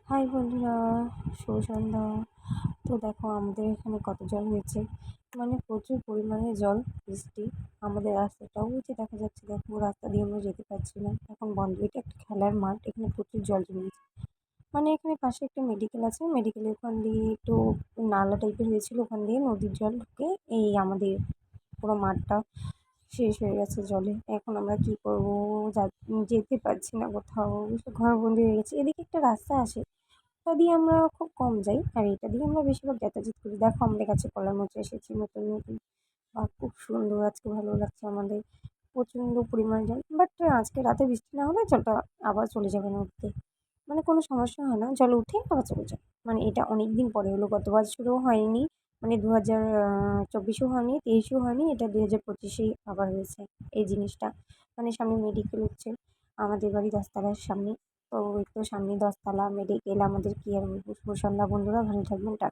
High বন্ধুরা, শুভ সন্ধ্যা। তো দেখো আমাদের এখানে কত জল হয়েছে, মানে প্রচুর পরিমাণে জল, বৃষ্টি। আমাদের রাস্তাটাও যে দেখা যাচ্ছে, দেখো রাস্তা দিয়ে আমরা যেতে পারছি না, এখন বন্ধ। এটা একটা খেলার মাঠ, এখানে প্রচুর জল জমেছে। মানে এখানে পাশে একটা মেডিকেল আছে, মেডিকেলের ওখান দিয়ে একটু নালা টাইপের হয়েছিল, ওখান দিয়ে নদীর জল ঢুকে এই আমাদের পুরো মাঠটা শেষ হয়ে গেছে জলে। এখন আমরা কি করবো, যেতে পারছি না কোথাও, ঘরবন্দি হয়ে গেছি। এদিকে একটা রাস্তা আসে, এটা দিয়ে আমরা খুব কম যাই, আর এটা দিয়ে আমরা বেশিরভাগ যাতায়াত করি। দেখো আমাদের কাছে কলার মোচা এসেছে নতুন নতুন, বা খুব সুন্দর, আজকে ভালো লাগছে আমাদের। প্রচণ্ড পরিমাণে জল, বাট আজকে রাতে বৃষ্টি না হলে জলটা আবার চলে যাবে নদীতে, মানে কোনো সমস্যা হয় না, জল উঠে আবার চলে যায়। মানে এটা অনেক দিন পরে হলো, গত বছরও হয়নি, মানে 2024-এও হয়নি, 23-এও হয়নি, এটা 2025-এই আবার হয়েছে এই জিনিসটা। মানে সামনে মেডিকেল হচ্ছে, আমাদের বাড়ি 10 তলার সামনে। তো ওই তো সামনে 10 তলা মেডিকেল, আমাদের কি আর বলবো। শুভ সন্ধ্যা বন্ধুরা, ভালো থাকবেন, টাটা।